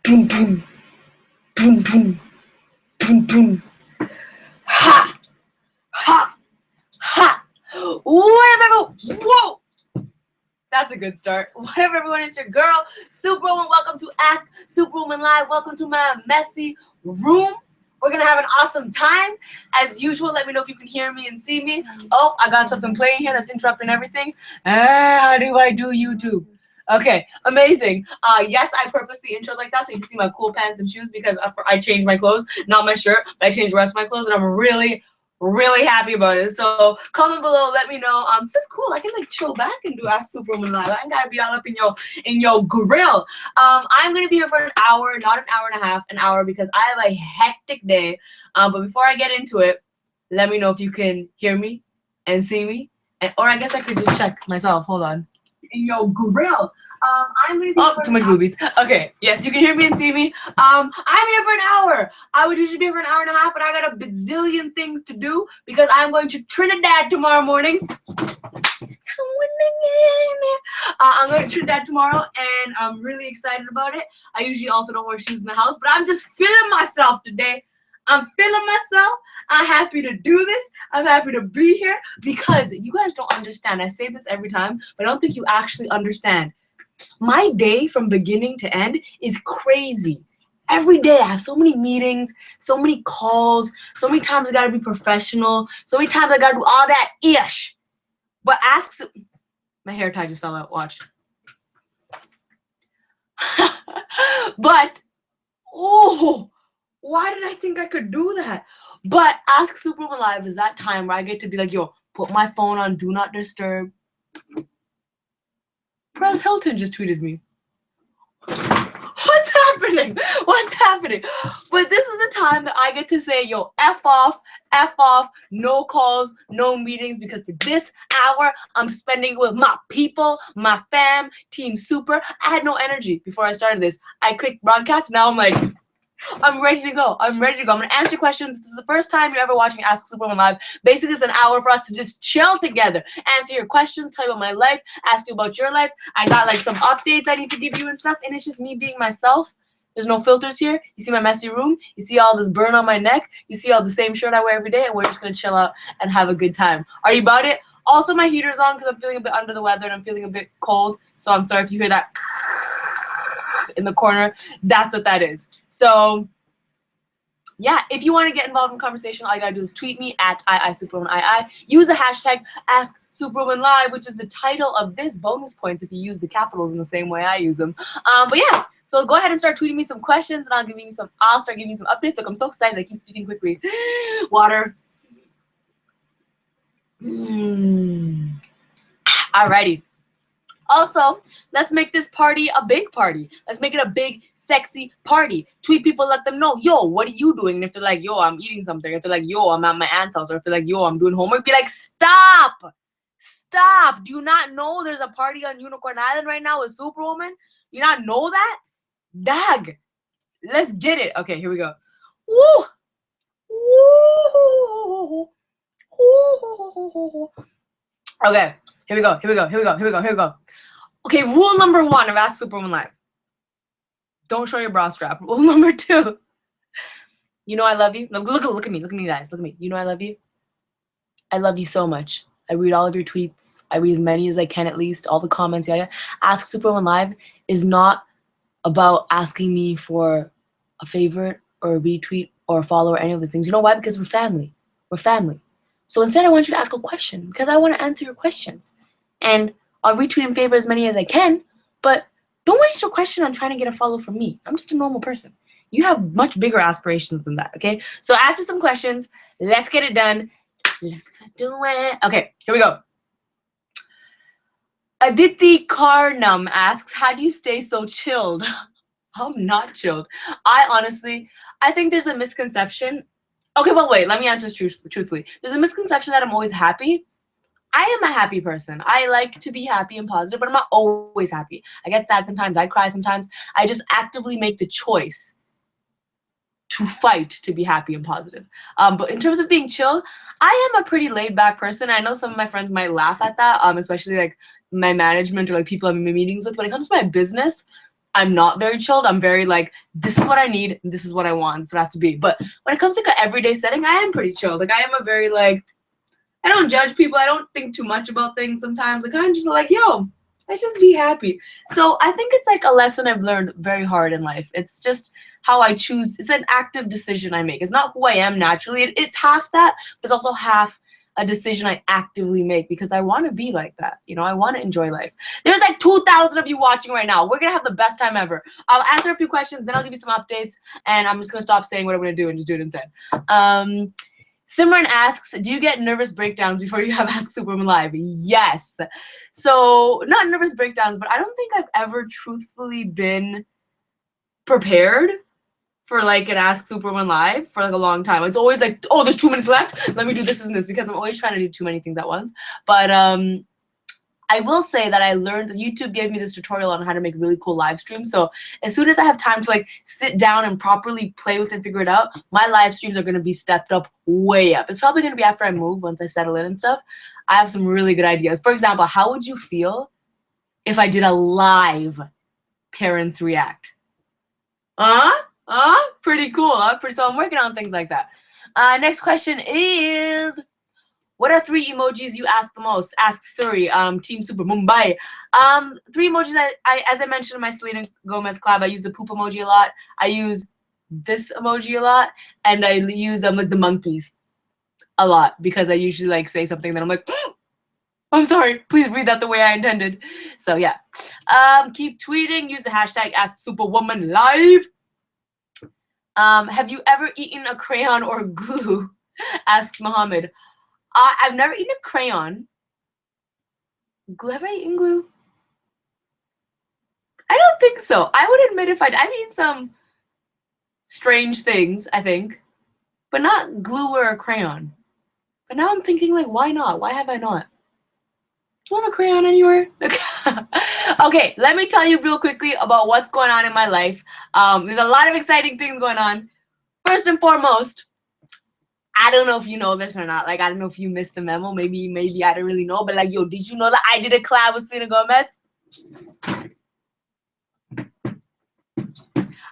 Boom, boom, boom, boom, boom, boom. Ha, ha, ha. Whoa. That's a good start. What up, everyone? It's your girl, Superwoman. Welcome to Ask Superwoman Live. Welcome to my messy room. We're going to have an awesome time. As usual, let me know if you can hear me and see me. Oh, I got something playing here that's interrupting everything. How do I do YouTube? Okay, amazing. Yes, I purposely introed like that so you can see my cool pants and shoes because I changed my clothes, not my shirt, but I changed the rest of my clothes, and I'm really happy about it. So comment below, let me know. This is cool. I can like chill back and do Ask Superwoman Live. I ain't gotta be all up in your grill. I'm gonna be here for an hour, not an hour and a half, an hour, because I have a hectic day. But before I get into it, let me know if you can hear me and see me, or I guess I could just check myself. Hold on. In your grill. I'm gonna be too much boobies. Okay, yes, you can hear me and see me. I'm here for an hour. I would usually be here for an hour and a half, but I got a bazillion things to do because I'm going to Trinidad tomorrow morning. I'm going to Trinidad tomorrow, and I'm really excited about it. I usually also don't wear shoes in the house, but I'm just feeling myself today. I'm feeling myself. I'm happy to do this. I'm happy to be here because you guys don't understand. I say this every time, but I don't think you actually understand. My day from beginning to end is crazy. Every day I have so many meetings, so many calls, so many times I gotta be professional, so many times I gotta do all that ish. But my hair tie just fell out, watch. But, oh, why did I think I could do that? But Ask Superwoman Live is that time where I get to be like, yo, put my phone on Do Not Disturb. Perez Hilton just tweeted me. What's happening? What's happening? But this is the time that I get to say, yo, F off, no calls, no meetings, because for this hour, I'm spending it with my people, my fam, Team Super. I had no energy before I started this. I clicked broadcast, now I'm like, I'm ready to go. I'm going to answer questions. This is the first time you're ever watching Ask Superwoman Live. Basically, it's an hour for us to just chill together, answer your questions, tell you about my life, ask you about your life. I got like some updates I need to give you and stuff, and it's just me being myself. There's no filters here. You see my messy room. You see all this burn on my neck. You see all the same shirt I wear every day, and we're just going to chill out and have a good time. Are you about it? Also, my heater's on because I'm feeling a bit under the weather and I'm feeling a bit cold, so I'm sorry if you hear that in the corner. That's what that is. So yeah, if you want to get involved in conversation, all you gotta do is tweet me at @superwomanii. Use the hashtag #AskSuperwomanLive, which is the title of this. Bonus points if you use the capitals in the same way I use them. But yeah, so go ahead and start tweeting me some questions, and I'll start giving you some updates. Like, I'm so excited. I keep speaking quickly. Water. Alrighty. Also, let's make this party a big party. Let's make it a big, sexy party. Tweet people, let them know, yo, what are you doing? And if they're like, yo, I'm eating something. If they're like, yo, I'm at my aunt's house. Or if they're like, yo, I'm doing homework. Be like, stop. Stop. Do you not know there's a party on Unicorn Island right now with Superwoman? You not know that? Dag. Let's get it. Okay, here we go. Woo. Woo. Woo. Okay, here we go. Okay, rule number 1 of Ask Superwoman Live. Don't show your bra strap. Rule number 2. You know I love you. Look at me, guys. Look at me. You know I love you. I love you so much. I read all of your tweets. I read as many as I can, at least. All the comments, yada. Ask Superwoman Live is not about asking me for a favorite or a retweet or a follow or any of the things. You know why? Because we're family. We're family. So instead, I want you to ask a question because I want to answer your questions. And I'll retweet and favor as many as I can, but don't waste your question on trying to get a follow from me. I'm just a normal person. You have much bigger aspirations than that, okay? So ask me some questions. Let's get it done. Let's do it. Okay, here we go. Aditi Karnam asks, how do you stay so chilled? I'm not chilled. I think there's a misconception. Okay, well, wait, let me answer this truthfully. There's a misconception that I'm always happy. I am a happy person. I like to be happy and positive, but I'm not always happy. I get sad sometimes. I cry sometimes. I just actively make the choice to fight to be happy and positive. But in terms of being chill, I am a pretty laid-back person. I know some of my friends might laugh at that, especially like my management or like people I'm in meetings with. When it comes to my business, I'm not very chilled. I'm very like, this is what I need, and this is what I want, this is what it has to be. But when it comes to like an everyday setting, I am pretty chilled. Like I am a very like, I don't judge people. I don't think too much about things sometimes. Like I'm just like, yo, let's just be happy. So I think it's like a lesson I've learned very hard in life. It's just how I choose. It's an active decision I make. It's not who I am naturally. It's half that, but it's also half a decision I actively make because I want to be like that. You know, I want to enjoy life. There's like 2,000 of you watching right now. We're going to have the best time ever. I'll answer a few questions, then I'll give you some updates, and I'm just going to stop saying what I'm going to do and just do it instead. Simran asks, do you get nervous breakdowns before you have Ask Superwoman Live? Yes. So, not nervous breakdowns, but I don't think I've ever truthfully been prepared for like an Ask Superwoman Live for like a long time. It's always like, oh, there's 2 minutes left. Let me do this and this, because I'm always trying to do too many things at once. But I will say that I learned that YouTube gave me this tutorial on how to make really cool live streams. So as soon as I have time to like sit down and properly play with and figure it out, my live streams are going to be stepped up way up. It's probably going to be after I move, once I settle in and stuff. I have some really good ideas. For example, how would you feel if I did a live parents react? Pretty cool, huh? So I'm working on things like that. Next question is, what are 3 emojis you ask the most? Ask Suri, Team Super Mumbai. 3 emojis, as I mentioned in my Selena Gomez collab, I use the poop emoji a lot. I use this emoji a lot. And I use like the monkeys a lot because I usually like say something that I'm like, I'm sorry, please read that the way I intended. So yeah. Keep tweeting, use the hashtag AskSuperwomanLive. Have you ever eaten a crayon or glue? Asks Mohammed. I've never eaten a crayon. Glue? Have I eaten glue? I don't think so. I would admit if I've eaten some strange things, I think, but not glue or a crayon. But now I'm thinking, like, why not? Why have I not? Do you have a crayon anywhere? Okay, let me tell you real quickly about what's going on in my life. There's a lot of exciting things going on. First and foremost, I don't know if you know this or not. Like, I don't know if you missed the memo. Maybe I don't really know. But like, yo, did you know that I did a collab with Selena Gomez?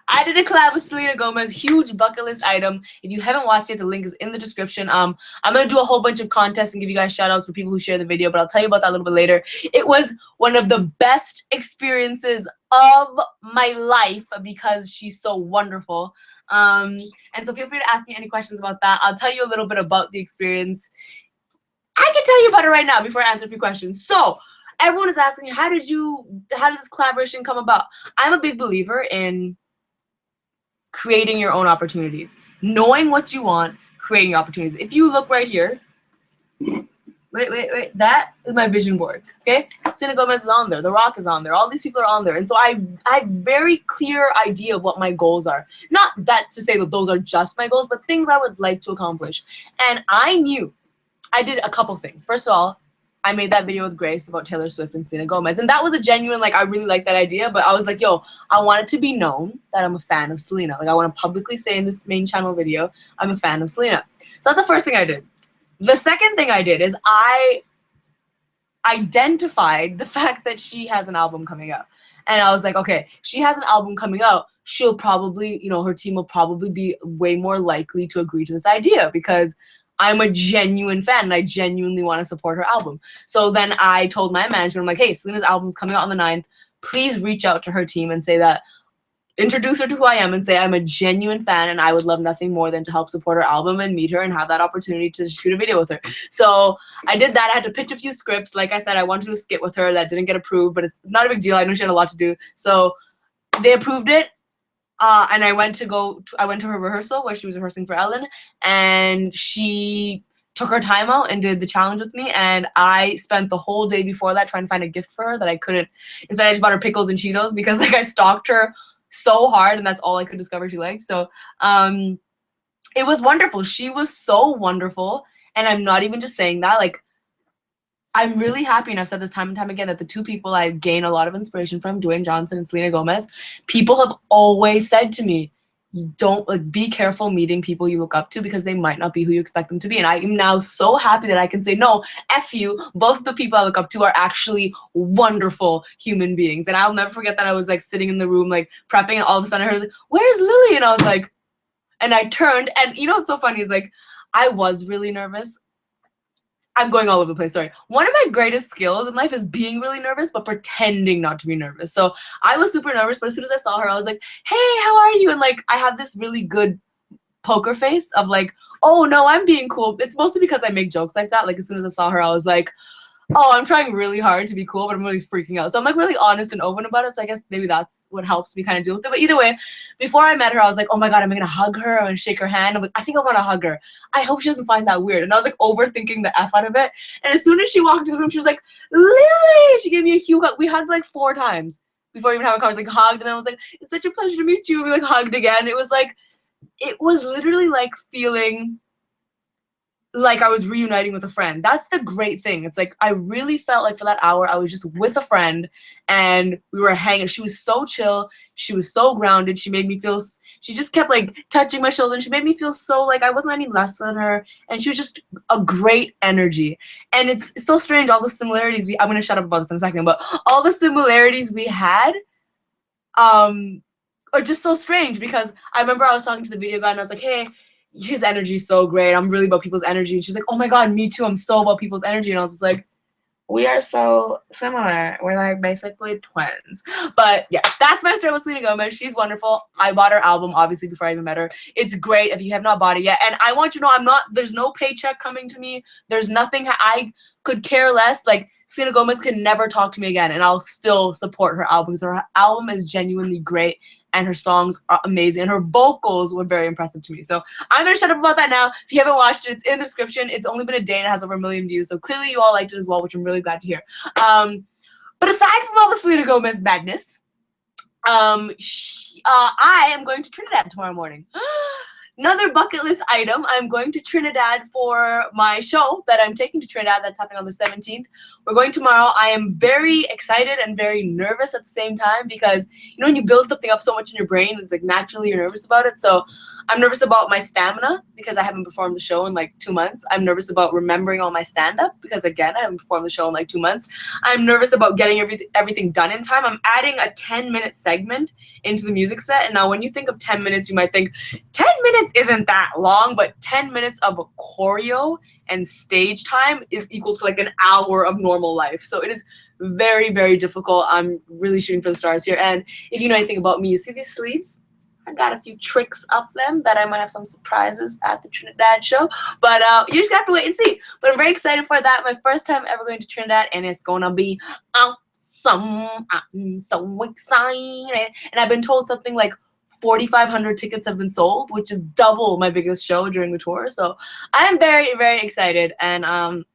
I did a collab with Selena Gomez, huge bucket list item. If you haven't watched it, the link is in the description. I'm going to do a whole bunch of contests and give you guys shout outs for people who share the video, but I'll tell you about that a little bit later. It was one of the best experiences of my life because she's so wonderful. And so feel free to ask me any questions about that. I'll tell you a little bit about the experience. I can tell you about it right now before I answer a few questions. So everyone is asking, how did this collaboration come about? I'm a big believer in creating your own opportunities, knowing what you want, creating your opportunities. If you look right here, wait, that is my vision board, okay? Selena Gomez is on there, The Rock is on there, all these people are on there. And so I have very clear idea of what my goals are. Not that to say that those are just my goals, but things I would like to accomplish. And I knew I did a couple things. First of all, I made that video with Grace about Taylor Swift and Selena Gomez. And that was a genuine, like, I really like that idea. But I was like, yo, I want it to be known that I'm a fan of Selena. Like, I want to publicly say in this main channel video, I'm a fan of Selena. So that's the first thing I did. The second thing I did is I identified the fact that she has an album coming out. And I was like, okay, she has an album coming out. She'll probably, you know, her team will probably be way more likely to agree to this idea because I'm a genuine fan and I genuinely want to support her album. So then I told my management, I'm like, hey, Selena's album's coming out on the 9th. Please reach out to her team and say that, introduce her to who I am and say I'm a genuine fan and I would love nothing more than to help support her album and meet her and have that opportunity to shoot a video with her. So I did that. I had to pitch a few scripts. Like I said, I wanted to do a skit with her that didn't get approved, but it's not a big deal. I know she had a lot to do. So they approved it. And I went to her rehearsal where she was rehearsing for Ellen, and she took her time out and did the challenge with me. And I spent the whole day before that trying to find a gift for her that I couldn't. Instead, I just bought her pickles and Cheetos because like I stalked her so hard, and that's all I could discover she liked. So it was wonderful. She was so wonderful, and I'm not even just saying that. Like, I'm really happy, and I've said this time and time again, that the two people I've gained a lot of inspiration from, Dwayne Johnson and Selena Gomez, people have always said to me, don't like be careful meeting people you look up to because they might not be who you expect them to be. And I am now so happy that I can say, no, F you. Both of the people I look up to are actually wonderful human beings. And I'll never forget that I was like sitting in the room, like prepping, and all of a sudden I heard, like, where's Lily? And I was like, and I turned, and you know what's so funny is like, I was really nervous. I'm going all over the place, sorry. One of my greatest skills in life is being really nervous, but pretending not to be nervous. So I was super nervous, but as soon as I saw her, I was like, hey, how are you? And like, I have this really good poker face of like, oh no, I'm being cool. It's mostly because I make jokes like that. Like as soon as I saw her, I was like, oh, I'm trying really hard to be cool, but I'm really freaking out. So I'm like really honest and open about it. So I guess maybe that's what helps me kind of deal with it. But either way, before I met her, I was like, oh my God, am I gonna hug her and shake her hand? I'm like, I think I wanna hug her. I hope she doesn't find that weird. And I was like overthinking the F out of it. And as soon as she walked into the room, she was like, Lily! She gave me a huge hug. We hugged like 4 times before we even having a conversation, like hugged. And then I was like, it's such a pleasure to meet you. And we like hugged again. It was literally like feeling like I was reuniting with a friend. That's the great thing. It's like I really felt like for that hour I was just with a friend and we were hanging. She was so chill. She was so grounded. She made me feel, she just kept like touching my shoulder and she made me feel so like I wasn't any less than her, and she was just a great energy. And it's so strange, all the similarities I'm gonna shut up about this in a second, but all the similarities we had are just so strange because I remember I was talking to the video guy and I was like, hey, his energy is so great. I'm really about people's energy. And she's like, oh my God, me too. I'm so about people's energy. And I was just like, we are so similar. We're like basically twins. But yeah, that's my story with Selena Gomez. She's wonderful. I bought her album, obviously, before I even met her. It's great if you have not bought it yet. And I want you to know there's no paycheck coming to me. There's nothing. I could care less. Like, Selena Gomez can never talk to me again, and I'll still support her album. So her album is genuinely great, and her songs are amazing, and her vocals were very impressive to me. So I'm gonna shut up about that now. If you haven't watched it, it's in the description. It's only been a day and it has over 1 million views, so clearly you all liked it as well, which I'm really glad to hear. But aside from all the Selena Gomez madness, I am going to Trinidad tomorrow morning. Another bucket list item, I'm going to Trinidad for my show that I'm taking to Trinidad. That's happening on the 17th. We're going tomorrow. I am very excited and very nervous at the same time because, you know, when you build something up so much in your brain, it's like naturally you're nervous about it. So I'm nervous about my stamina because I haven't performed the show in like 2 months. I'm nervous about remembering all my stand-up because, again, I haven't performed the show in like 2 months. I'm nervous about getting everything done in time. I'm adding a 10-minute segment into the music set. And now when you think of 10 minutes, you might think 10 minutes isn't that long, but 10 minutes of a choreo and stage time is equal to like an hour of normal life. So it is very, very difficult. I'm really shooting for the stars here. And if you know anything about me, you see these sleeves? I got a few tricks up them that I might have some surprises at the Trinidad show. But you just have to wait and see. But I'm very excited for that. My first time ever going to Trinidad, and it's going to be awesome. I'm so excited. And I've been told something like 4,500 tickets have been sold, which is double my biggest show during the tour. So I'm very, very excited, and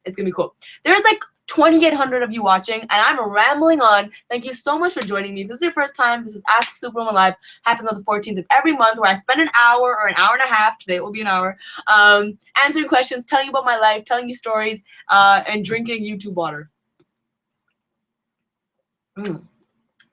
it's going to be cool. There's like 2,800 of you watching, and I'm rambling on. Thank you so much for joining me. If this is your first time, this is Ask Superwoman Live. Happens on the 14th of every month, where I spend an hour or an hour and a half, today it will be an hour, answering questions, telling you about my life, telling you stories, and drinking YouTube water.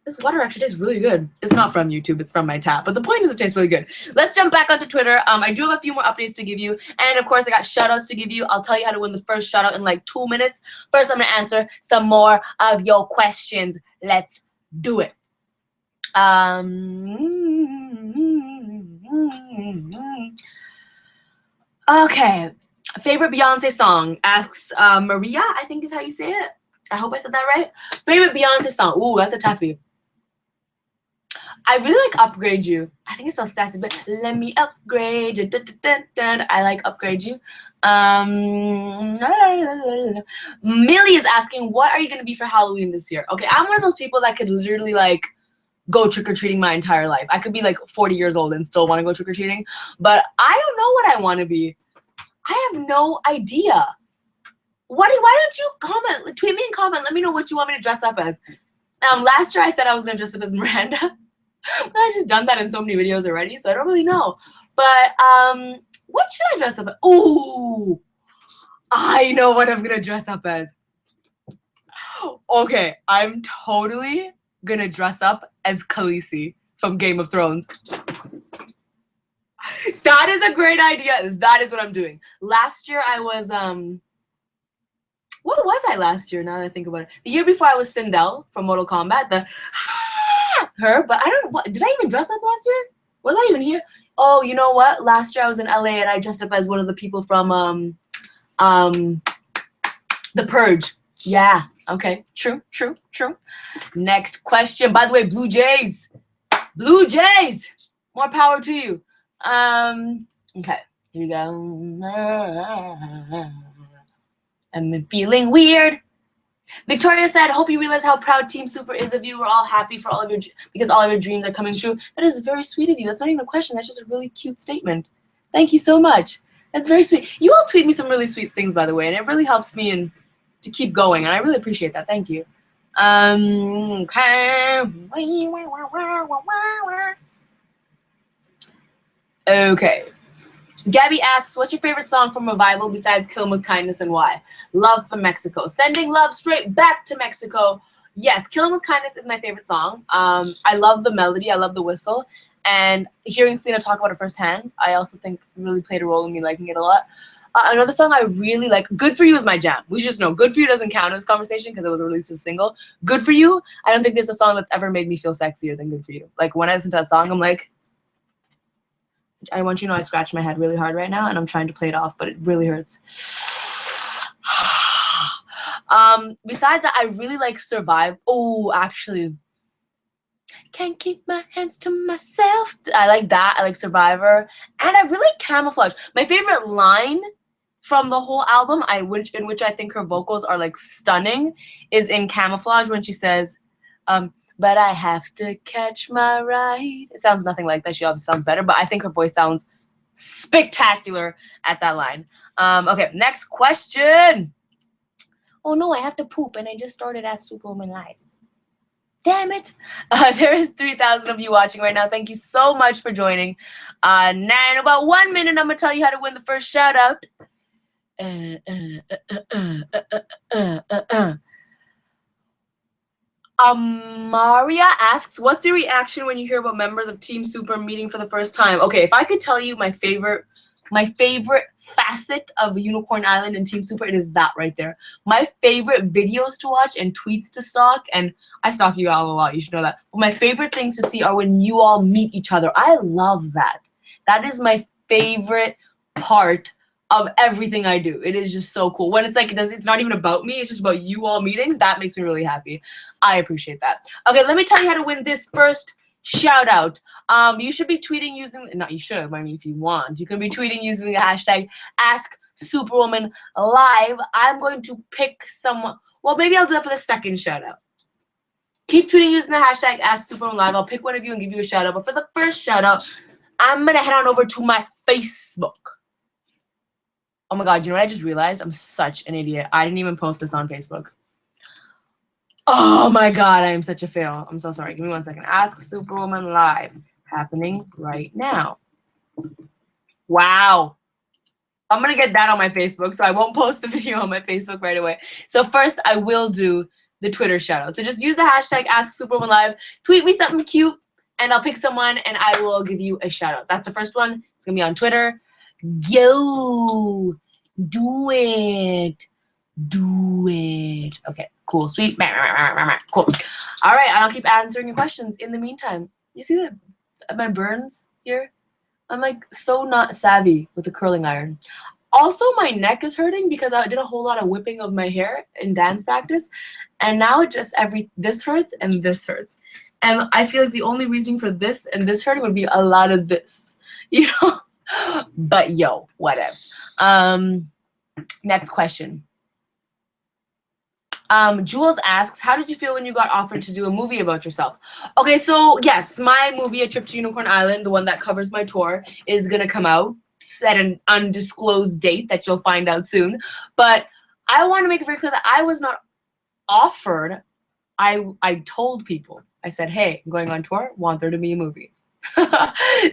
This water actually tastes really good. It's not from YouTube, it's from my tap. But the point is it tastes really good. Let's jump back onto Twitter. I do have a few more updates to give you. And of course, I got shout outs to give you. I'll tell you how to win the first shout out in like 2 minutes. First, I'm gonna answer some more of your questions. Let's do it. Okay. Favorite Beyonce song? Asks Maria, I think is how you say it. I hope I said that right. Favorite Beyonce song? Ooh, that's a toughie. I really like Upgrade You. I think it's so sassy, but let me upgrade you. I like Upgrade You. Millie is asking, what are you going to be for Halloween this year? Okay, I'm one of those people that could literally like go trick-or-treating my entire life. I could be like 40 years old and still want to go trick-or-treating, but I don't know what I want to be. I have no idea. Why don't you comment? Tweet me and comment. Let me know what you want me to dress up as. Last year I said I was going to dress up as Miranda. I've just done that in so many videos already, so I don't really know. But what should I dress up as? Ooh, I know what I'm gonna dress up as. Okay, I'm totally gonna dress up as Khaleesi from Game of Thrones. That is a great idea. That is what I'm doing. Last year I was what was I last year? Now that I think about it, the year before I was Sindel from Mortal Kombat. Her, but I don't. What did I even dress up last year? Was I even here? Oh, you know what? Last year I was in LA and I dressed up as one of the people from The Purge. Yeah. Okay. True. Next question. By the way, Blue Jays. More power to you. Okay. Here we go. I'm feeling weird. Victoria said, hope you realize how proud Team Super is of you. We're all happy for because all of your dreams are coming true. That is very sweet of you. That's not even a question. That's just a really cute statement. Thank you so much. That's very sweet. You all tweet me some really sweet things, by the way, and it really helps me to keep going, and I really appreciate that. Thank you. Okay. Okay. Gabby asks, what's your favorite song from Revival besides Kill 'Em With Kindness and why? Love from Mexico. Sending love straight back to Mexico. Yes, Kill 'Em With Kindness is my favorite song. I love the melody. I love the whistle. And hearing Selena talk about it firsthand, I also think really played a role in me liking it a lot. Another song I really like, Good For You is my jam. We should just know, Good For You doesn't count in this conversation because it was released as a single. Good For You, I don't think there's a song that's ever made me feel sexier than Good For You. Like, when I listen to that song, I'm like, I want you to know I scratch my head really hard right now, and I'm trying to play it off, but it really hurts. Besides that, I really like Survive. Oh, actually, can't keep my hands to myself. I like that. I like Survivor, and I really like Camouflage. My favorite line from the whole album, in which I think her vocals are like stunning, is in Camouflage when she says, but I have to catch my ride. It sounds nothing like that. She obviously sounds better, but I think her voice sounds spectacular at that line. Okay, next question. Oh no, I have to poop, and I just started as Superwoman Live. Damn it. There is 3,000 of you watching right now. Thank you so much for joining. Now in about 1 minute, I'm going to tell you how to win the first shout out. Maria asks, what's your reaction when you hear about members of Team Super meeting for the first time? Okay, if I could tell you my favorite facet of Unicorn Island and Team Super, it is that right there. My favorite videos to watch and tweets to stalk, and I stalk you all a lot, you should know that. But my favorite things to see are when you all meet each other. I love that. That is my favorite part of everything I do. It is just so cool. When it's like, it's not even about me, it's just about you all meeting. That makes me really happy. I appreciate that. Okay, let me tell you how to win this first shout out. You should be tweeting using, not you should, I mean, if you want, you can be tweeting using the hashtag AskSuperwomanLive. I'm going to pick someone, well, maybe I'll do that for the second shout out. Keep tweeting using the hashtag AskSuperwomanLive. I'll pick one of you and give you a shout out. But for the first shout out, I'm gonna head on over to my Facebook. Oh my God, you know what I just realized? I'm such an idiot. I didn't even post this on Facebook. Oh my God, I am such a fail. I'm so sorry. Give me 1 second. Ask Superwoman Live. Happening right now. Wow. I'm going to get that on my Facebook, so I won't post the video on my Facebook right away. So first, I will do the Twitter shout out. So just use the hashtag Ask Superwoman Live. Tweet me something cute, and I'll pick someone, and I will give you a shout out. That's the first one. It's going to be on Twitter. Yo, do it. Do it. Okay, cool, sweet. Cool. All right, and I'll keep answering your questions in the meantime. You see my burns here? I'm like so not savvy with the curling iron. Also, my neck is hurting because I did a whole lot of whipping of my hair in dance practice, and now it just this hurts and this hurts. And I feel like the only reason for this and this hurting would be a lot of this, you know? But yo, whatevs. Next question. Jules asks, how did you feel when you got offered to do a movie about yourself? Okay, so yes, my movie, A Trip to Unicorn Island, the one that covers my tour, is gonna come out at an undisclosed date that you'll find out soon. But I want to make it very clear that I was not offered. I told people. I said, hey, I'm going on tour, want there to be a movie.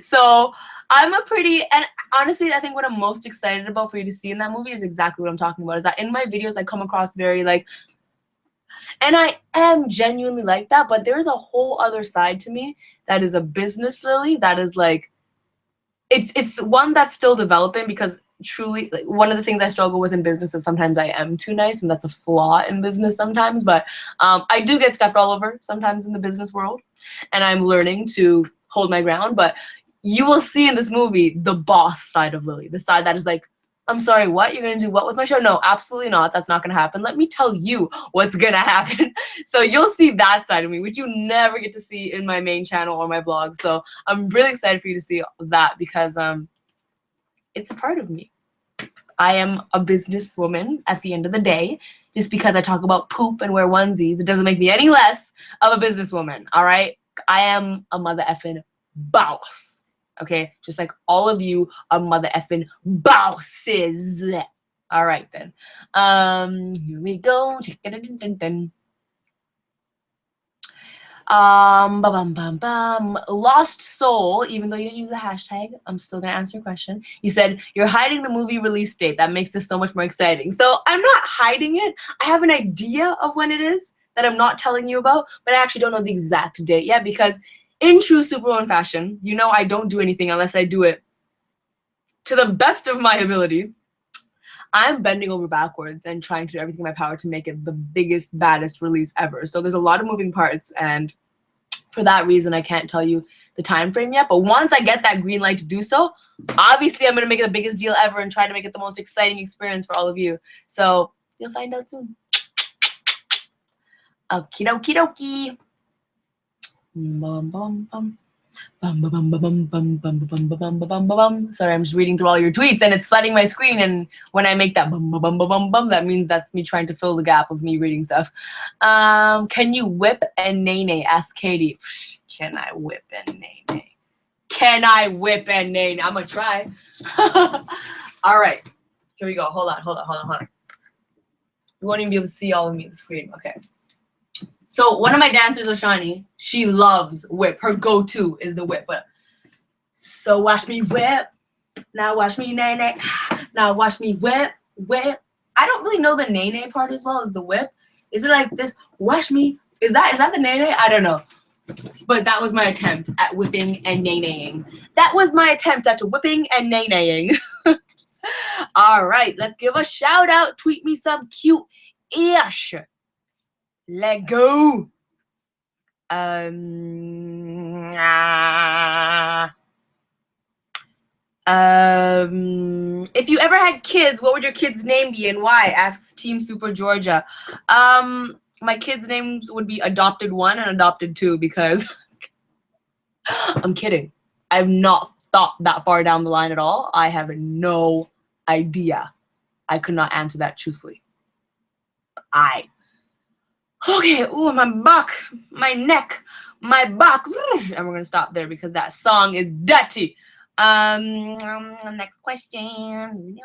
So I'm and honestly, I think what I'm most excited about for you to see in that movie is exactly what I'm talking about, is that in my videos, I come across very like, and I am genuinely like that, but there's a whole other side to me that is a business Lily, that is like, it's one that's still developing, because truly, like, one of the things I struggle with in business is sometimes I am too nice, and that's a flaw in business sometimes. But I do get stepped all over sometimes in the business world, and I'm learning to hold my ground. But you will see in this movie the boss side of Lily, the side that is like, I'm sorry, what? You're gonna do what with my show? No, absolutely not. That's not gonna happen. Let me tell you what's gonna happen. So you'll see that side of me, which you never get to see in my main channel or my blog. So I'm really excited for you to see that, because it's a part of me. I am a businesswoman at the end of the day. Just because I talk about poop and wear onesies, it doesn't make me any less of a businesswoman, all right? I am a mother effing boss, okay? Just like all of you are mother effing bosses. All right, then. Here we go. Lost soul. Even though you didn't use the hashtag, I'm still gonna answer your question. You said you're hiding the movie release date. That makes this so much more exciting. So I'm not hiding it. I have an idea of when it is that I'm not telling you about, but I actually don't know the exact date yet, because in true Superwoman fashion, you know I don't do anything unless I do it to the best of my ability. I'm bending over backwards and trying to do everything in my power to make it the biggest, baddest release ever. So there's a lot of moving parts, and for that reason, I can't tell you the time frame yet. But once I get that green light to do so, obviously I'm gonna make it the biggest deal ever and try to make it the most exciting experience for all of you. So you'll find out soon. Okie dokie dokie. Bum, bum, bum. Bum, bum, bum, bum, bum, bum, bum, bum, bum, bum. Sorry, I'm just reading through all your tweets and it's flooding my screen. And when I make that bum, bum, bum, bum, bum, that means that's me trying to fill the gap of me reading stuff. Can you whip and nay-nay? Ask Katie. Can I whip and nay-nay? Can I whip and nay-nay? I'm gonna try. All right, here we go. Hold on. You won't even be able to see all of me on the screen. Okay. So one of my dancers, Oshani, she loves whip. Her go-to is the whip. But so watch me whip. Now watch me nay-nay. Now watch me whip. I don't really know the nay-nay part as well as the whip. Is it like this? Watch me. Is that the nay-nay? I don't know. But that was my attempt at whipping and nay-naying. That was my attempt at whipping and nay-naying. All right, let's give a shout out. Tweet me some cute-ish. Let go. If you ever had kids, what would your kid's name be and why? Asks Team Super Georgia. My kids' names would be Adopted 1 and Adopted 2, because I'm kidding. I've not thought that far down the line at all. I have no idea. I could not answer that truthfully. Okay, ooh, my back, my neck, my back. And we're gonna stop there because that song is dirty. Next question.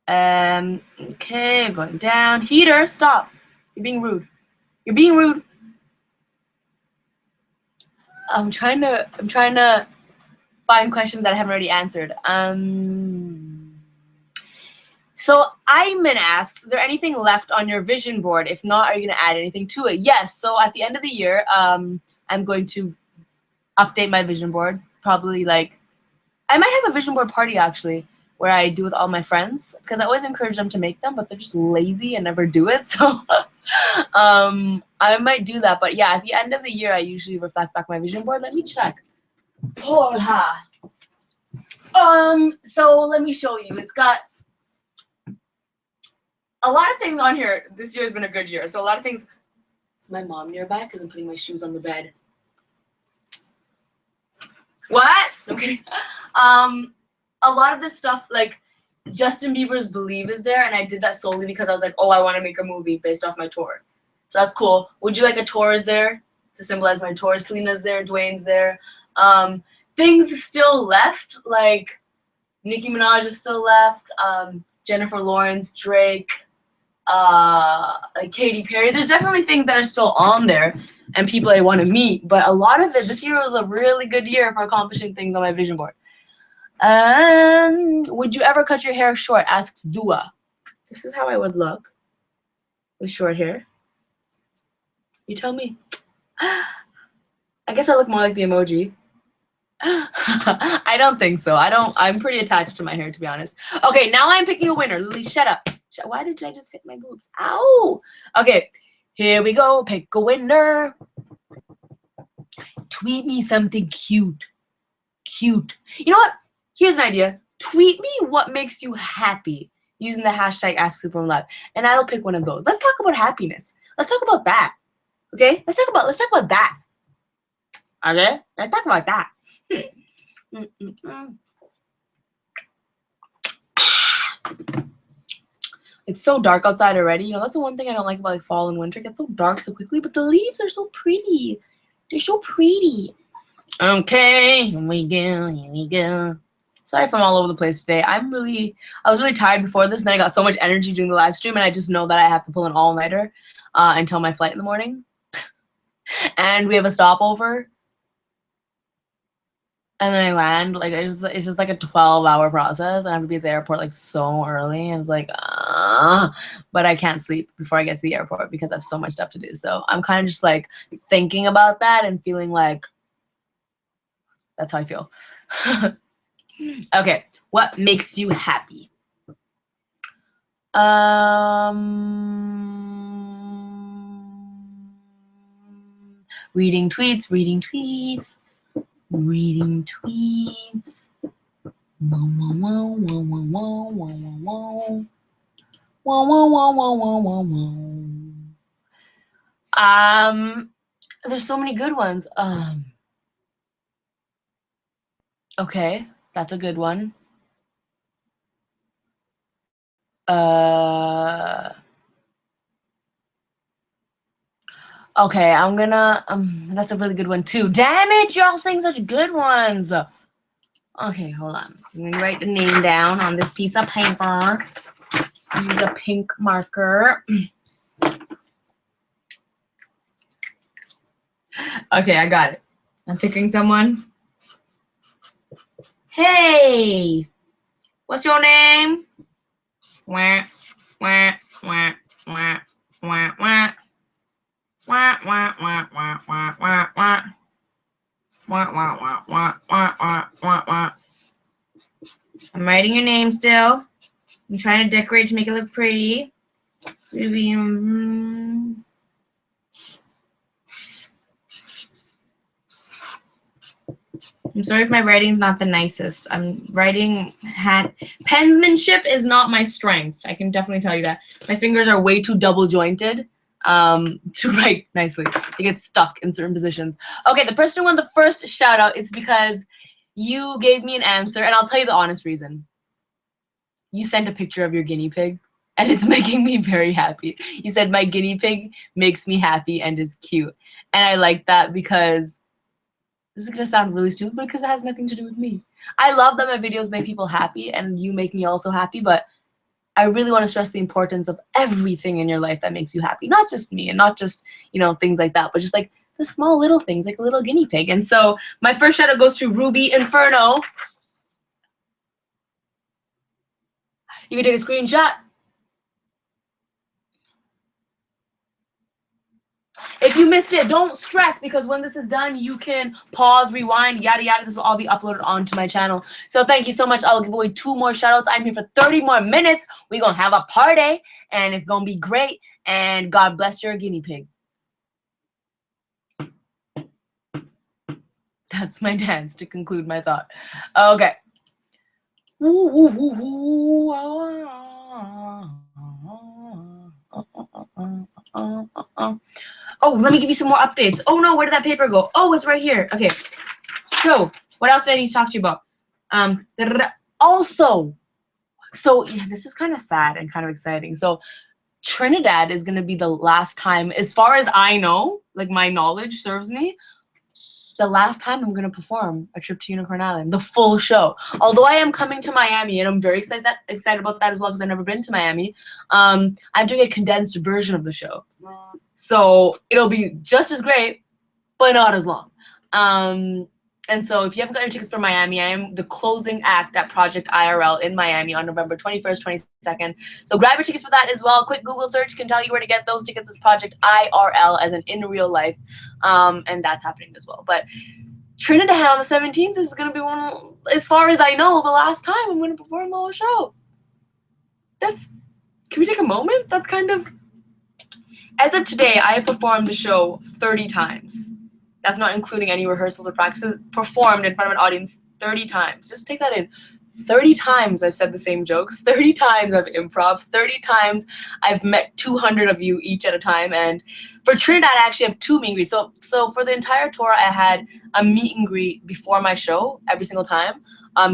Okay, going down. Heater, stop. You're being rude. You're being rude. I'm trying to find questions that I haven't already answered. So Ayman asks, is there anything left on your vision board? If not, are you going to add anything to it? Yes. So at the end of the year, I'm going to update my vision board. Probably like, I might have a vision board party actually, where I do with all my friends, because I always encourage them to make them, but they're just lazy and never do it. So I might do that. But yeah, at the end of the year, I usually reflect back my vision board. Let me check. Hola. So let me show you. It's got a lot of things on here. This year has been a good year. So a lot of things. Is my mom nearby? Because I'm putting my shoes on the bed. What? Okay. A lot of this stuff, like Justin Bieber's Believe is there, and I did that solely because I was like, oh, I want to make a movie based off my tour. So that's cool. Would you like a tour is there to symbolize my tour? Selena's there, Dwayne's there. Things still left, like Nicki Minaj is still left, Jennifer Lawrence, Drake, like Katy Perry. There's definitely things that are still on there and people I want to meet, but a lot of it, this year was a really good year for accomplishing things on my vision board. Would you ever cut your hair short? Asks Dua. This is how I would look with short hair. You tell me. I guess I look more like the emoji. I don't think so. I'm pretty attached to my hair, to be honest. Okay, now I'm picking a winner. Lily, shut up. Why did I just hit my boobs? Ow! Okay, here we go. Pick a winner. Tweet me something cute. Cute. You know what? Here's an idea. Tweet me what makes you happy using the hashtag AskSuperwomanLive, and I'll pick one of those. Let's talk about happiness. Let's talk about that. Okay? Let's talk about that. Okay? Let's talk about that. It's so dark outside already. You know, that's the one thing I don't like about like fall and winter. It gets so dark so quickly, but the leaves are so pretty. They're so pretty. Okay, here we go. Sorry if I'm all over the place today. I was really tired before this, and then I got so much energy doing the live stream, and I just know that I have to pull an all-nighter until my flight in the morning. And we have a stopover. And then I land, like it's just like a 12-hour process, and I have to be at the airport like so early. And it's like, but I can't sleep before I get to the airport because I have so much stuff to do. So I'm kind of just like thinking about that and feeling like that's how I feel. Okay, what makes you happy? Reading tweets. Reading tweets. Wow, wow, wow, wow, wow, wow, wow, wow. Wow, wow, wow, wow, wow, wow, wow. There's so many good ones. Okay, that's a good one. Okay, I'm gonna, that's a really good one too. Damn it, y'all saying such good ones. Okay, hold on. I'm gonna write the name down on this piece of paper. Use a pink marker. Okay, I got it. I'm picking someone. Hey, what's your name? Wah, wah, wah, wah, wah, wah. Wah, wah, wah, wah, wah, wah, wah. Wah, wah, wah, wah, wah, wah, wah, wah. I'm writing your name still. I'm trying to decorate to make it look pretty. I'm sorry if my writing's not the nicest. I'm writing penmanship is not my strength. I can definitely tell you that. My fingers are way too double jointed to write nicely. They get stuck in certain positions. Okay, the person who won the first shout out, it's because you gave me an answer, and I'll tell you the honest reason. You sent a picture of your guinea pig, and it's making me very happy. You said my guinea pig makes me happy and is cute. And I like that because this is gonna sound really stupid, but because it has nothing to do with me. I love that my videos make people happy, and you make me also happy, but I really want to stress the importance of everything in your life that makes you happy. Not just me, and not just, you know, things like that, but just like the small little things, like a little guinea pig. And so my first shout out goes to Ruby Inferno. You can take a screenshot. If you missed it, don't stress, because when this is done, you can pause, rewind, yada yada. This will all be uploaded onto my channel. So thank you so much. I'll give away 2 more shout outs. I'm here for 30 more minutes. We're gonna have a party, and it's gonna be great. And God bless your guinea pig. That's my dance to conclude my thought. Okay. Oh, let me give you some more updates. Oh no, where did that paper go? Oh, it's right here. Okay. So, what else did I need to talk to you about? Also, so yeah, this is kind of sad and kind of exciting. So, Trinidad is going to be the last time, as far as I know, like my knowledge serves me, the last time I'm going to perform A Trip to Unicorn Island, the full show. Although I am coming to Miami, and I'm very excited about that as well, because I've never been to Miami. I'm doing a condensed version of the show. So it'll be just as great, but not as long. And so if you haven't got your tickets for Miami, I am the closing act at Project IRL in Miami on November 21st, 22nd. So grab your tickets for that as well. Quick Google search can tell you where to get those tickets. It's Project IRL as in real life. And that's happening as well. But Trinidad on the 17th is going to be one, as far as I know, the last time I'm going to perform the whole show. Can we take a moment? That's kind of, as of today, I have performed the show 30 times. That's not including any rehearsals or practices. Performed in front of an audience 30 times. Just take that in. 30 times I've said the same jokes. 30 times I've improv. 30 times I've met 200 of you each at a time. And for Trinidad, I actually have 2 meet and greets. So for the entire tour, I had a meet and greet before my show every single time,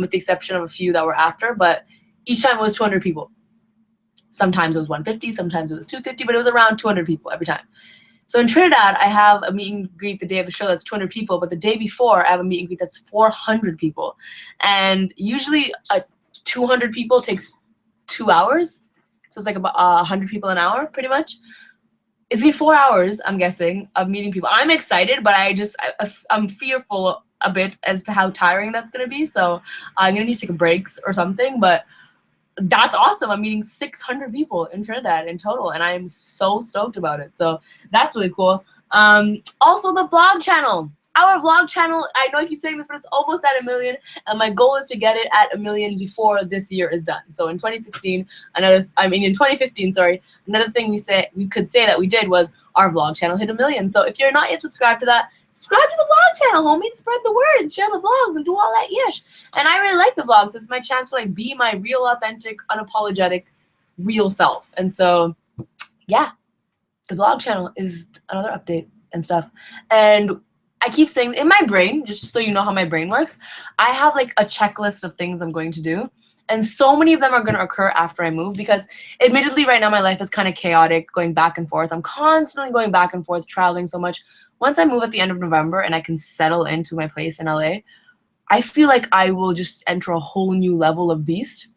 with the exception of a few that were after. But each time it was 200 people. Sometimes it was 150, sometimes it was 250, but it was around 200 people every time. So in Trinidad, I have a meet and greet the day of the show that's 200 people, but the day before, I have a meet and greet that's 400 people. And usually 200 people takes 2 hours. So it's like about 100 people an hour, pretty much. It's gonna be 4 hours, I'm guessing, of meeting people. I'm excited, but I'm fearful a bit as to how tiring that's gonna be. So I'm gonna need to take breaks or something, but that's awesome. I'm meeting 600 people in Trinidad in total, and I am so stoked about it. So that's really cool. Also, the vlog channel. Our vlog channel, I know I keep saying this, but it's almost at 1 million, and my goal is to get it at 1 million before this year is done. So in 2015, in 2015, sorry, another thing we could say that we did was our vlog channel hit 1 million. So if you're not yet subscribed to that, subscribe to the vlog channel, homie, and spread the word and share the vlogs and do all that ish. And I really like the vlogs. So it's my chance to like be my real, authentic, unapologetic, real self. And so, yeah, the vlog channel is another update and stuff. And I keep saying in my brain, just so you know how my brain works, I have like a checklist of things I'm going to do. And so many of them are going to occur after I move because admittedly right now my life is kind of chaotic, going back and forth. I'm constantly going back and forth, traveling so much. Once I move at the end of November and I can settle into my place in LA, I feel like I will just enter a whole new level of beast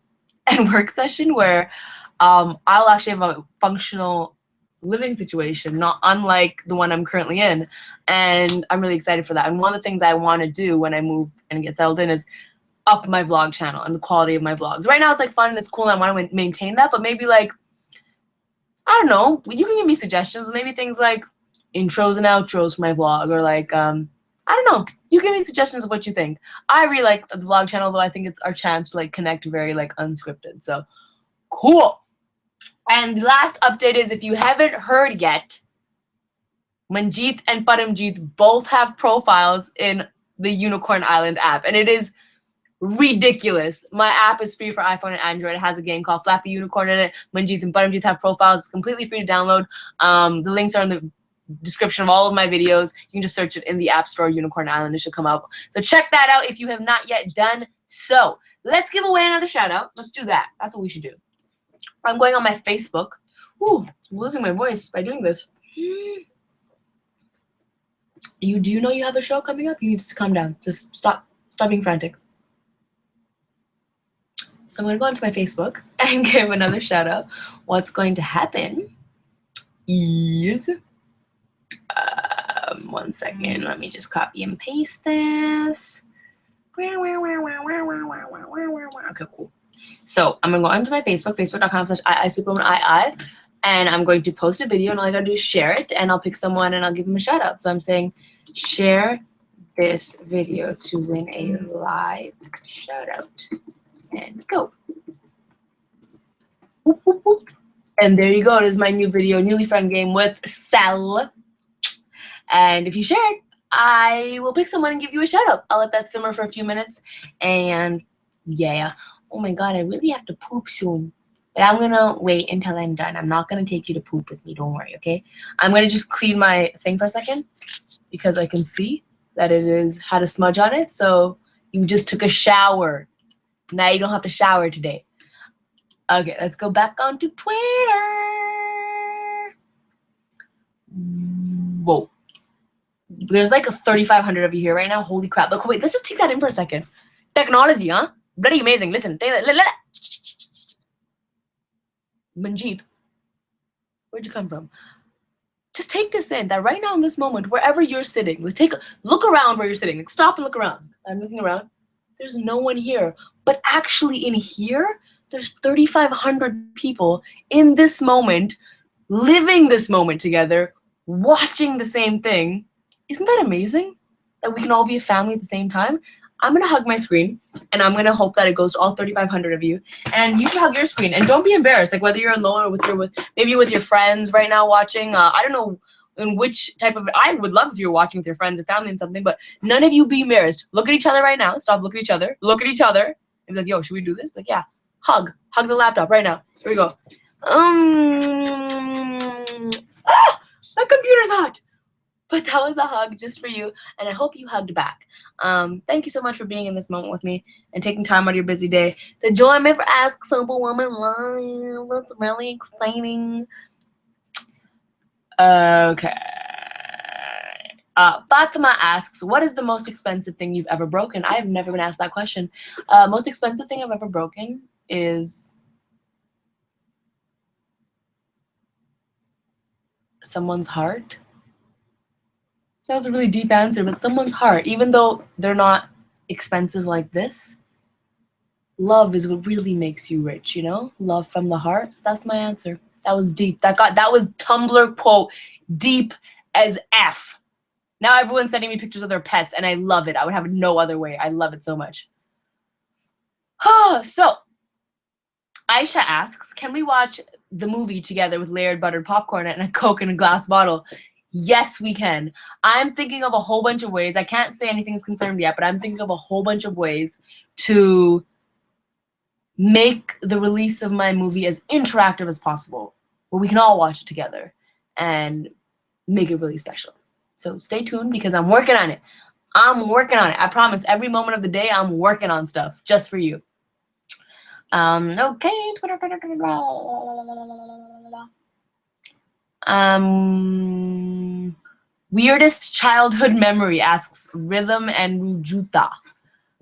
and work session where I'll actually have a functional living situation, not unlike the one I'm currently in. And I'm really excited for that. And one of the things I want to do when I move and get settled in is up my vlog channel and the quality of my vlogs. Right now it's like fun and it's cool and I want to maintain that, but maybe like, I don't know, you can give me suggestions, maybe things like intros and outros for my vlog, or like, I don't know, you give me suggestions of what you think. I really like the vlog channel, though I think it's our chance to like connect very like unscripted, so cool. And the last update is, if you haven't heard yet, Manjeet and Paramjeet both have profiles in the Unicorn Island app, and it is ridiculous. My app is free for iPhone and Android. It has a game called Flappy Unicorn in it. Manjeet and Paramjeet have profiles. It's completely free to download. The links are in the description of all of my videos. You can just search it in the App Store, Unicorn Island. It should come up. So check that out if you have not yet done so. Let's give away another shout out. Let's do that. That's what we should do. I'm going on my Facebook. Ooh, I'm losing my voice by doing this. Do you know you have a show coming up? You need to calm down. Just stop being frantic. So I'm going to go onto my Facebook and give another shout out. What's going to happen is, 1 second, let me just copy and paste this. Okay, cool. So I'm going to go onto my Facebook, facebook.com/Superwoman, and I'm going to post a video, and all I got to do is share it, and I'll pick someone, and I'll give them a shout out. So I'm saying, share this video to win a live shout out. And go. Whoop, whoop, whoop. And there you go. It is my new video, newly friend game with Sel. And if you share it, I will pick someone and give you a shout out. I'll let that simmer for a few minutes. And yeah. Oh my God, I really have to poop soon. But I'm going to wait until I'm done. I'm not going to take you to poop with me. Don't worry, okay? I'm going to just clean my thing for a second because I can see that it has had a smudge on it. So you just took a shower. Now you don't have to shower today. Okay, let's go back onto Twitter. Whoa. There's like a 3,500 of you here right now. Holy crap. Look, wait, let's just take that in for a second. Technology, huh? Bloody amazing. Listen, take that. Manjeet, where'd you come from? Just take this in, that right now in this moment, wherever you're sitting, look around where you're sitting. Like, stop and look around. I'm looking around. There's no one here. But actually in here, there's 3,500 people in this moment, living this moment together, watching the same thing. Isn't that amazing? That we can all be a family at the same time? I'm gonna hug my screen, and I'm gonna hope that it goes to all 3,500 of you. And you can hug your screen, and don't be embarrassed. Like whether you're alone or maybe with your friends right now watching. I don't know in which type of. I would love if you were watching with your friends or family and something, but none of you be embarrassed. Look at each other right now. Stop. Look at each other. Look at each other. And be like, yo, should we do this? Like, yeah. Hug the laptop right now. Here we go. My computer's hot. But that was a hug just for you, and I hope you hugged back. Thank you so much for being in this moment with me and taking time out of your busy day to join me for Ask Superwoman Live. That's really exciting. Okay. Fatima asks, what is the most expensive thing you've ever broken? I have never been asked that question. Most expensive thing I've ever broken is someone's heart. That was a really deep answer, but someone's heart, even though they're not expensive like this, love is what really makes you rich, you know? Love from the heart. So that's my answer. That was deep. That was Tumblr quote deep as F. Now everyone's sending me pictures of their pets, and I love it. I would have it no other way. I love it so much. So, Aisha asks, can we watch the movie together with layered buttered popcorn and a Coke in a glass bottle? Yes, we can. I'm thinking of a whole bunch of ways. I can't say anything's confirmed yet, but I'm thinking of a whole bunch of ways to make the release of my movie as interactive as possible, where we can all watch it together and make it really special. So stay tuned because I'm working on it. I'm working on it. I promise every moment of the day I'm working on stuff just for you. Okay. Weirdest childhood memory asks Rhythm and Rujuta.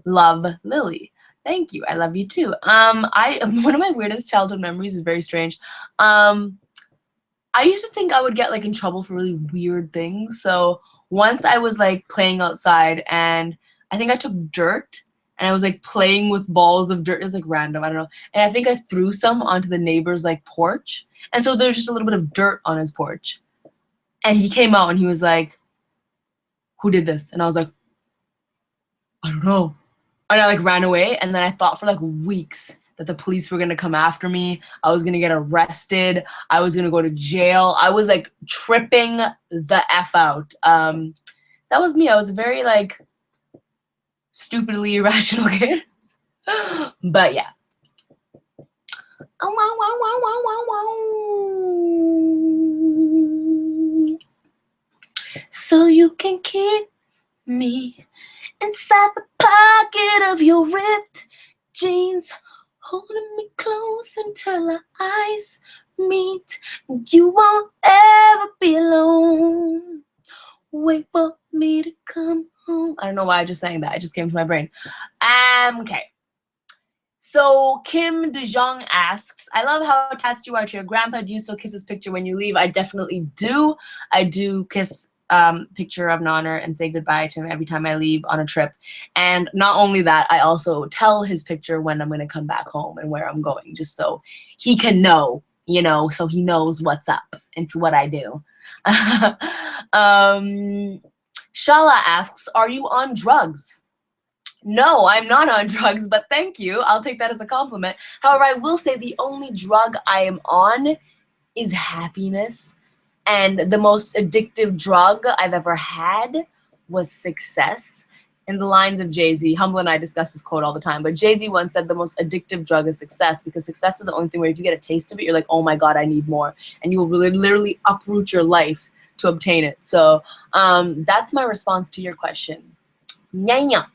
Love, Lily. Thank you. I love you too. One of my weirdest childhood memories is very strange. I used to think I would get like in trouble for really weird things. So once I was like playing outside and I think I took dirt and I was like playing with balls of dirt. It was like random, I don't know. And I think I threw some onto the neighbor's like porch. And so there was just a little bit of dirt on his porch. And he came out and he was like, who did this? And I was like, I don't know. And I like ran away. And then I thought for like weeks that the police were gonna come after me. I was gonna get arrested. I was gonna go to jail. I was like tripping the F out. That was me. I was a very like stupidly irrational kid. But yeah. So you can keep me inside the pocket of your ripped jeans, holding me close until our eyes meet. You won't ever be alone. Wait for me to come home. I don't know why I just sang that. It just came to my brain. Okay. So Kim DeJong asks, I love how attached you are to your grandpa. Do you still kiss his picture when you leave? I definitely do. I do kiss picture of Nana and say goodbye to him every time I leave on a trip. And not only that, I also tell his picture when I'm going to come back home and where I'm going, just so he can know, you know, so he knows what's up. It's what I do. Shala asks, are you on drugs? No, I'm not on drugs, but thank you. I'll take that as a compliment. However, I will say the only drug I am on is happiness. And the most addictive drug I've ever had was success. In the lines of Jay-Z, Humble and I discuss this quote all the time, but Jay-Z once said the most addictive drug is success, because success is the only thing where if you get a taste of it, you're like, oh my God, I need more. And you will literally uproot your life to obtain it. So that's my response to your question. Nya.